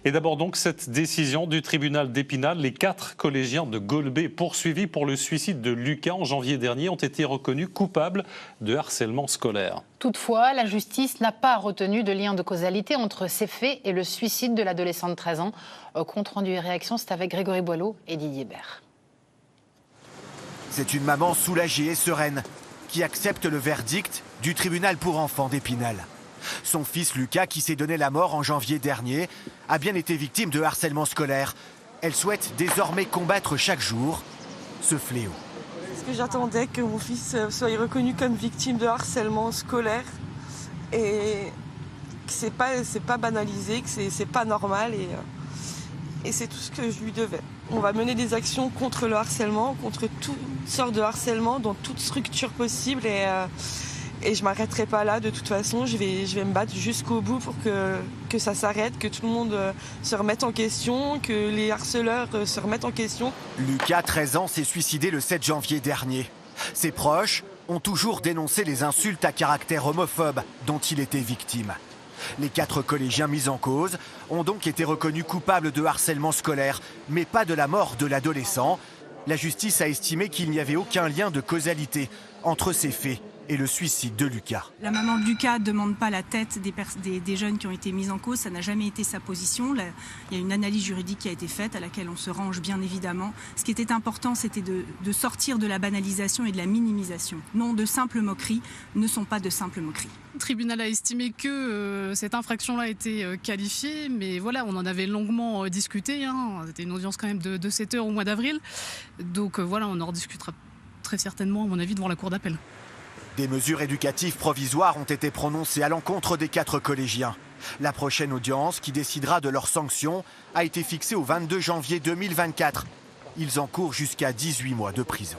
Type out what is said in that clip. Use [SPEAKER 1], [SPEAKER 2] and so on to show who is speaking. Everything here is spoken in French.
[SPEAKER 1] Et d'abord donc cette décision du tribunal d'Épinal. Les 4 collégiens de Golbey poursuivis pour le suicide de Lucas en janvier dernier ont été reconnus coupables de harcèlement scolaire.
[SPEAKER 2] Toutefois, la justice n'a pas retenu de lien de causalité entre ces faits et le suicide de l'adolescent de 13 ans. Compte rendu et réaction, c'est avec Grégory Boileau et Didier Bert.
[SPEAKER 3] C'est une maman soulagée et sereine qui accepte le verdict du tribunal pour enfants d'Épinal. Son fils Lucas, qui s'est donné la mort en janvier dernier, a bien été victime de harcèlement scolaire. Elle souhaite désormais combattre chaque jour ce fléau.
[SPEAKER 4] Parce que j'attendais que mon fils soit reconnu comme victime de harcèlement scolaire et que c'est pas banalisé, que c'est pas normal et c'est tout ce que je lui devais. On va mener des actions contre le harcèlement, contre toutes sortes de harcèlement dans toute structure possible et je m'arrêterai pas là. De toute façon, je vais me battre jusqu'au bout pour que ça s'arrête, que tout le monde se remette en question, que les harceleurs se remettent en question.
[SPEAKER 3] Lucas, 13 ans, s'est suicidé le 7 janvier dernier. Ses proches ont toujours dénoncé les insultes à caractère homophobe dont il était victime. Les 4 collégiens mis en cause ont donc été reconnus coupables de harcèlement scolaire, mais pas de la mort de l'adolescent. La justice a estimé qu'il n'y avait aucun lien de causalité entre ces faits et le suicide de Lucas.
[SPEAKER 5] La maman de Lucas ne demande pas la tête des jeunes qui ont été mis en cause, ça n'a jamais été sa position. Là, il y a une analyse juridique qui a été faite, à laquelle on se range bien évidemment. Ce qui était important, c'était de sortir de la banalisation et de la minimisation. Non, de simples moqueries ne sont pas de simples moqueries.
[SPEAKER 6] Le tribunal a estimé que cette infraction-là était qualifiée, mais voilà, on en avait longuement discuté. C'était une audience quand même de 7 heures au mois d'avril. Donc voilà, on en rediscutera très certainement, à mon avis, devant la cour d'appel.
[SPEAKER 3] Des mesures éducatives provisoires ont été prononcées à l'encontre des 4 collégiens. La prochaine audience, qui décidera de leurs sanctions, a été fixée au 22 janvier 2024. Ils encourent jusqu'à 18 mois de prison.